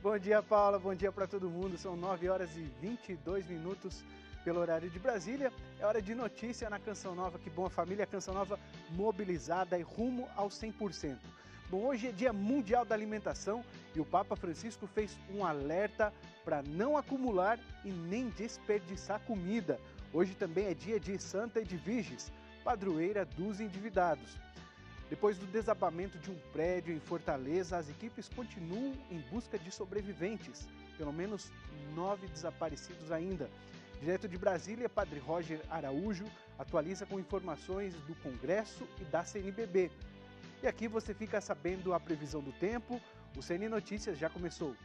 Bom dia, Paula. Bom dia para todo mundo. São 9 horas e 22 minutos pelo horário de Brasília. É hora de notícia na Canção Nova. Que bom, a família Canção Nova mobilizada e rumo aos 100%. Bom, hoje é Dia Mundial da Alimentação e o Papa Francisco fez um alerta para não acumular e nem desperdiçar comida. Hoje também é dia de Santa Edviges, padroeira dos endividados. Depois do desabamento de um prédio em Fortaleza, as equipes continuam em busca de sobreviventes. Pelo menos 9 desaparecidos ainda. Direto de Brasília, Padre Roger Araújo atualiza com informações do Congresso e da CNBB. E aqui você fica sabendo a previsão do tempo. O CN Notícias já começou.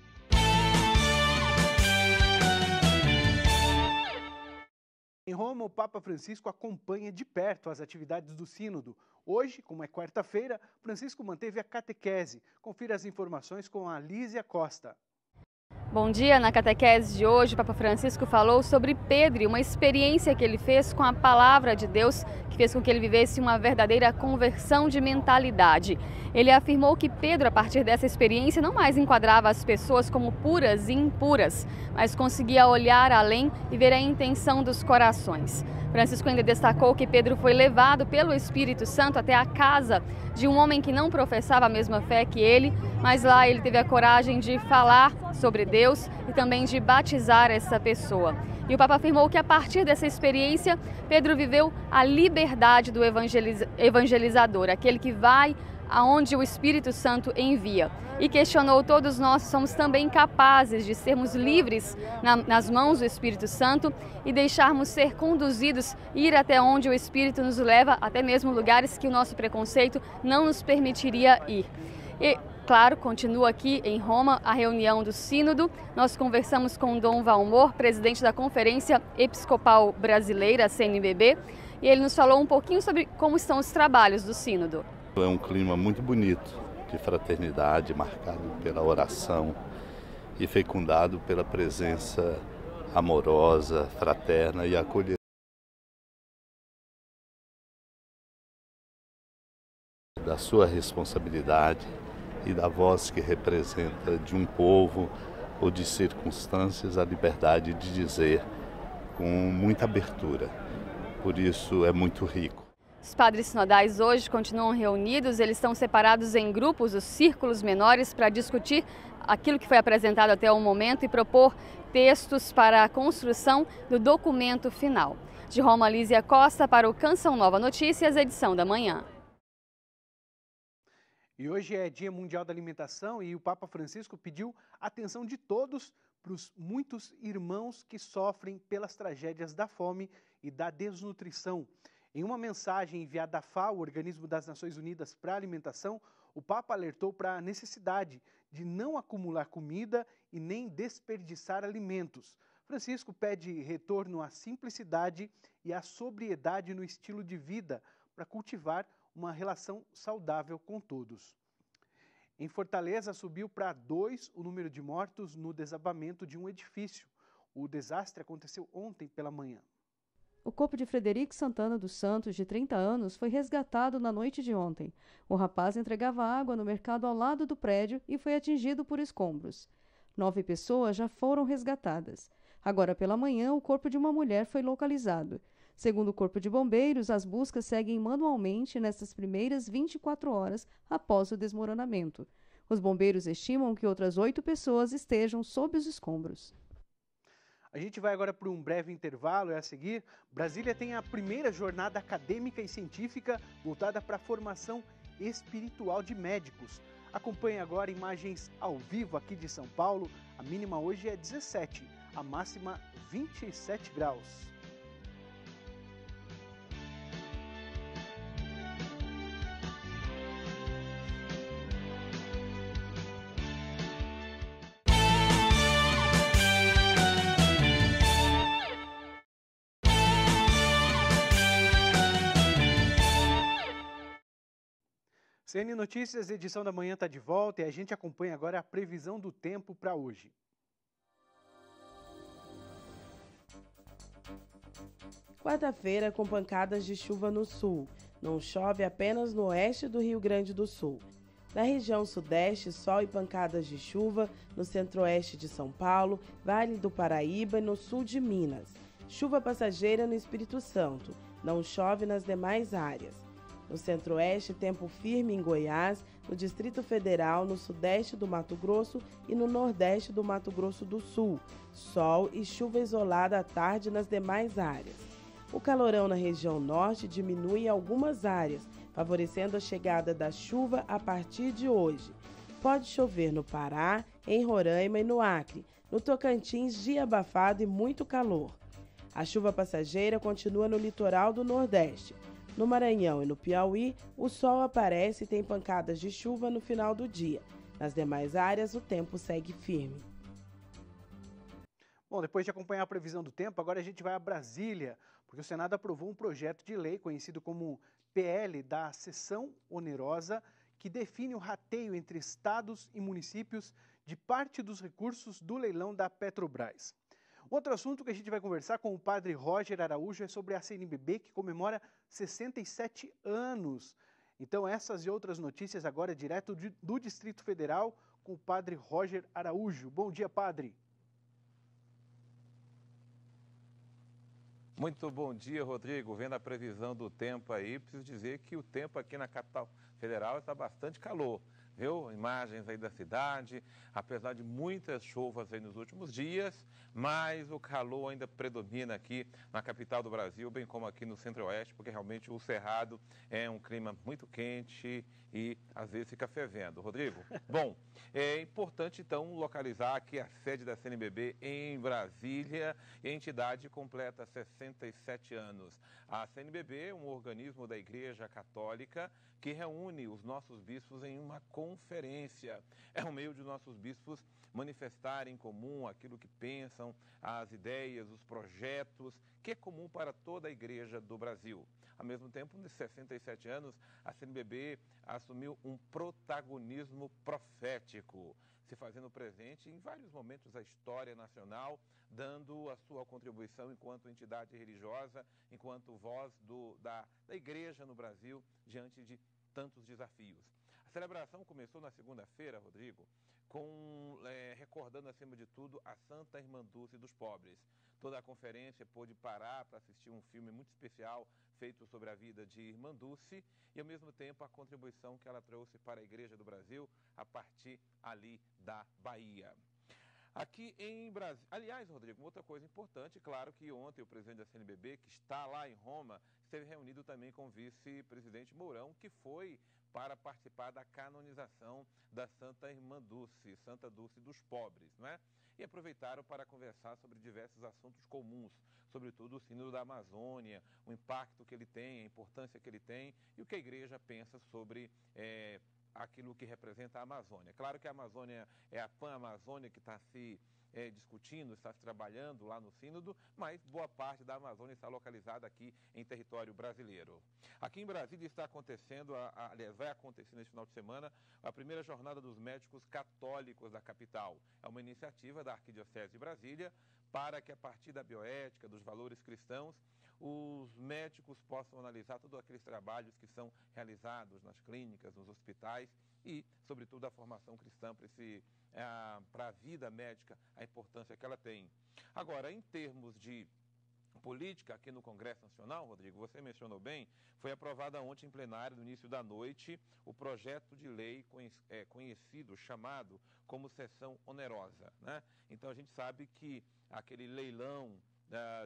Em Roma, o Papa Francisco acompanha de perto as atividades do Sínodo. Hoje, como é quarta-feira, Francisco manteve a catequese. Confira as informações com a Lísia Costa. Bom dia, na catequese de hoje, o Papa Francisco falou sobre Pedro e uma experiência que ele fez com a palavra de Deus, que fez com que ele vivesse uma verdadeira conversão de mentalidade. Ele afirmou que Pedro, a partir dessa experiência, não mais enquadrava as pessoas como puras e impuras, mas conseguia olhar além e ver a intenção dos corações. Francisco ainda destacou que Pedro foi levado pelo Espírito Santo até a casa de um homem que não professava a mesma fé que ele, mas lá ele teve a coragem de falar sobre Deus e também de batizar essa pessoa. E o Papa afirmou que a partir dessa experiência, Pedro viveu a liberdade do evangelizador, aquele que vai aonde o Espírito Santo envia. E questionou: todos nós somos também capazes de sermos livres nas mãos do Espírito Santo e deixarmos ser conduzidos, ir até onde o Espírito nos leva, até mesmo lugares que o nosso preconceito não nos permitiria ir. E, claro, continua aqui em Roma a reunião do Sínodo. Nós conversamos com Dom Valmor, presidente da Conferência Episcopal Brasileira, CNBB, e ele nos falou um pouquinho sobre como estão os trabalhos do Sínodo. É um clima muito bonito de fraternidade, marcado pela oração e fecundado pela presença amorosa, fraterna e acolhedora da sua responsabilidade e da voz que representa de um povo ou de circunstâncias a liberdade de dizer com muita abertura. Por isso é muito rico. Os padres sinodais hoje continuam reunidos, eles estão separados em grupos, os círculos menores, para discutir aquilo que foi apresentado até o momento e propor textos para a construção do documento final. De Roma, Lísia Costa para o Canção Nova Notícias, edição da manhã. E hoje é Dia Mundial da Alimentação e o Papa Francisco pediu atenção de todos para os muitos irmãos que sofrem pelas tragédias da fome e da desnutrição. Em uma mensagem enviada à FAO, o Organismo das Nações Unidas para a Alimentação, o Papa alertou para a necessidade de não acumular comida e nem desperdiçar alimentos. Francisco pede retorno à simplicidade e à sobriedade no estilo de vida para cultivar uma relação saudável com todos. Em Fortaleza, subiu para 2 o número de mortos no desabamento de um edifício. O desastre aconteceu ontem pela manhã. O corpo de Frederico Santana dos Santos, de 30 anos, foi resgatado na noite de ontem. O rapaz entregava água no mercado ao lado do prédio e foi atingido por escombros. 9 pessoas já foram resgatadas. Agora pela manhã, o corpo de uma mulher foi localizado. Segundo o Corpo de Bombeiros, as buscas seguem manualmente nessas primeiras 24 horas após o desmoronamento. Os bombeiros estimam que outras 8 pessoas estejam sob os escombros. A gente vai agora para um breve intervalo, a seguir. Brasília tem a primeira jornada acadêmica e científica voltada para a formação espiritual de médicos. Acompanhe agora imagens ao vivo aqui de São Paulo. A mínima hoje é 17, a máxima 27 graus. CN Notícias, edição da manhã está de volta e a gente acompanha agora a previsão do tempo para hoje. Quarta-feira com pancadas de chuva no sul. Não chove apenas no oeste do Rio Grande do Sul. Na região sudeste, sol e pancadas de chuva no centro-oeste de São Paulo, Vale do Paraíba e no sul de Minas. Chuva passageira no Espírito Santo. Não chove nas demais áreas. No centro-oeste, tempo firme em Goiás, no Distrito Federal, no sudeste do Mato Grosso e no nordeste do Mato Grosso do Sul. Sol e chuva isolada à tarde nas demais áreas. O calorão na região norte diminui em algumas áreas, favorecendo a chegada da chuva a partir de hoje. Pode chover no Pará, em Roraima e no Acre. No Tocantins, dia abafado e muito calor. A chuva passageira continua no litoral do Nordeste. No Maranhão e no Piauí, o sol aparece e tem pancadas de chuva no final do dia. Nas demais áreas, o tempo segue firme. Bom, depois de acompanhar a previsão do tempo, agora a gente vai a Brasília, porque o Senado aprovou um projeto de lei conhecido como PL da Cessão Onerosa, que define o rateio entre estados e municípios de parte dos recursos do leilão da Petrobras. Outro assunto que a gente vai conversar com o padre Roger Araújo é sobre a CNBB, que comemora 67 anos. Então, essas e outras notícias agora direto do Distrito Federal com o padre Roger Araújo. Bom dia, padre. Muito bom dia, Rodrigo. Vendo a previsão do tempo aí, preciso dizer que o tempo aqui na capital federal está bastante calor. Viu? Imagens aí da cidade, apesar de muitas chuvas aí nos últimos dias, mas o calor ainda predomina aqui na capital do Brasil, bem como aqui no Centro-Oeste, porque realmente o Cerrado é um clima muito quente e às vezes fica fervendo. Rodrigo, bom, é importante então localizar aqui a sede da CNBB em Brasília, e a entidade completa 67 anos. A CNBB é um organismo da Igreja Católica que reúne os nossos bispos em uma conferência. É um meio de nossos bispos manifestarem em comum aquilo que pensam, as ideias, os projetos, que é comum para toda a Igreja do Brasil. Ao mesmo tempo, nos 67 anos, a CNBB assumiu um protagonismo profético, se fazendo presente em vários momentos da história nacional, dando a sua contribuição enquanto entidade religiosa, enquanto voz da Igreja no Brasil, diante de tantos desafios. A celebração começou na segunda-feira, Rodrigo, recordando, acima de tudo, a Santa Irmandúcie dos Pobres. Toda a conferência pôde parar para assistir um filme muito especial feito sobre a vida de Irmandúcie e, ao mesmo tempo, a contribuição que ela trouxe para a Igreja do Brasil a partir ali da Bahia. Aqui em Brasília, aliás, Rodrigo, outra coisa importante, claro que ontem o presidente da CNBB, que está lá em Roma, esteve reunido também com o vice-presidente Mourão, que foi para participar da canonização da Santa Irmandúcie, Santa Dulce dos Pobres, né? E aproveitaram para conversar sobre diversos assuntos comuns, sobretudo o Sínodo da Amazônia, o impacto que ele tem, a importância que ele tem e o que a Igreja pensa sobre aquilo que representa a Amazônia. Claro que a Amazônia é a Pan-Amazônia que está se discutindo, está se trabalhando lá no Sínodo, mas boa parte da Amazônia está localizada aqui em território brasileiro. Aqui em Brasília está acontecendo, aliás, vai acontecer neste final de semana, a primeira jornada dos médicos católicos da capital. É uma iniciativa da Arquidiocese de Brasília para que, a partir da bioética, dos valores cristãos, os médicos possam analisar todos aqueles trabalhos que são realizados nas clínicas, nos hospitais e, sobretudo, a formação cristã para a vida médica, a importância que ela tem. Agora, em termos de política aqui no Congresso Nacional, Rodrigo, você mencionou bem, foi aprovada ontem em plenário, no início da noite, o projeto de lei conhecido, chamado como Cessão Onerosa, né? Então, a gente sabe que aquele leilão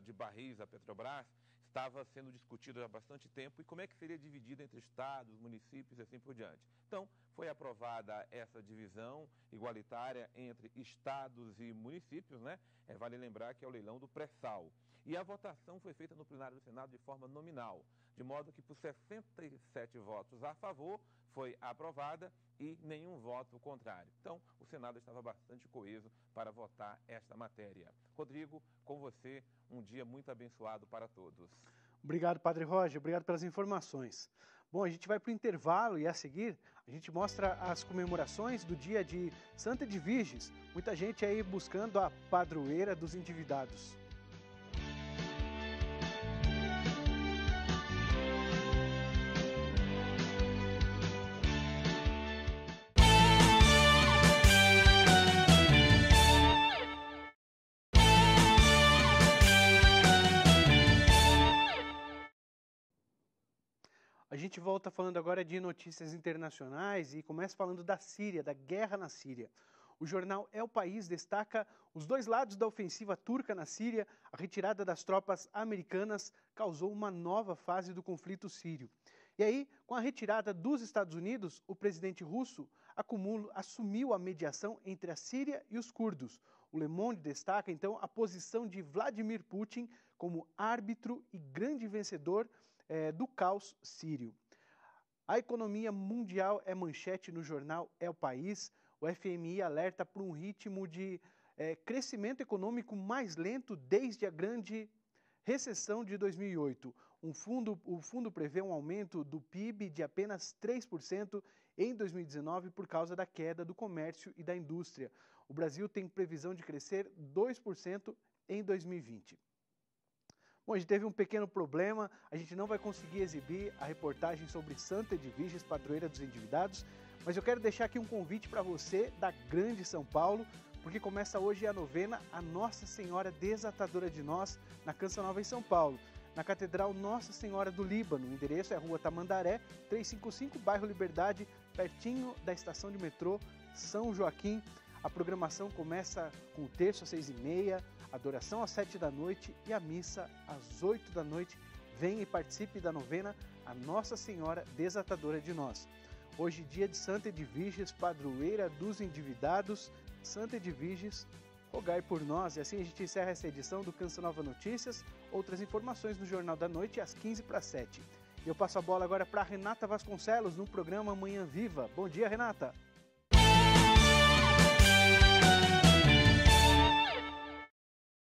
de barris da Petrobras estava sendo discutido há bastante tempo e como é que seria dividido entre estados, municípios e assim por diante. Então, foi aprovada essa divisão igualitária entre estados e municípios, né? Vale lembrar que é o leilão do pré-sal. E a votação foi feita no plenário do Senado de forma nominal, de modo que por 67 votos a favor foi aprovada e nenhum voto contrário. Então, o Senado estava bastante coeso para votar esta matéria. Rodrigo, com você, um dia muito abençoado para todos. Obrigado, Padre Roger. Obrigado pelas informações. Bom, a gente vai para o intervalo e a seguir a gente mostra as comemorações do dia de Santa Edviges. Muita gente aí buscando a padroeira dos endividados. A gente volta falando agora de notícias internacionais e começa falando da Síria, da guerra na Síria. O jornal El País destaca os dois lados da ofensiva turca na Síria. A retirada das tropas americanas causou uma nova fase do conflito sírio. E aí, com a retirada dos Estados Unidos, o presidente russo assumiu a mediação entre a Síria e os curdos. O Le Monde destaca, então, a posição de Vladimir Putin como árbitro e grande vencedor do caos sírio. A economia mundial é manchete no jornal El País. O FMI alerta para um ritmo de crescimento econômico mais lento desde a grande recessão de 2008. O fundo prevê um aumento do PIB de apenas 3% em 2019 por causa da queda do comércio e da indústria. O Brasil tem previsão de crescer 2% em 2020. Bom, a gente teve um pequeno problema, a gente não vai conseguir exibir a reportagem sobre Santa Edviges, padroeira dos endividados, mas eu quero deixar aqui um convite para você da Grande São Paulo, porque começa hoje a novena A Nossa Senhora Desatadora de Nós, na Canção Nova em São Paulo, na Catedral Nossa Senhora do Líbano. O endereço é Rua Tamandaré, 355, bairro Liberdade, pertinho da estação de metrô São Joaquim. A programação começa com o terço às 6h30, adoração às 7 da noite e a missa às 8 da noite. Venha e participe da novena A Nossa Senhora Desatadora de Nós. Hoje, dia de Santa Edviges, padroeira dos endividados. Santa Edviges, rogai por nós. E assim a gente encerra essa edição do Canção Nova Notícias. Outras informações no Jornal da Noite às 6:45. Eu passo a bola agora para Renata Vasconcelos no programa Manhã Viva. Bom dia, Renata.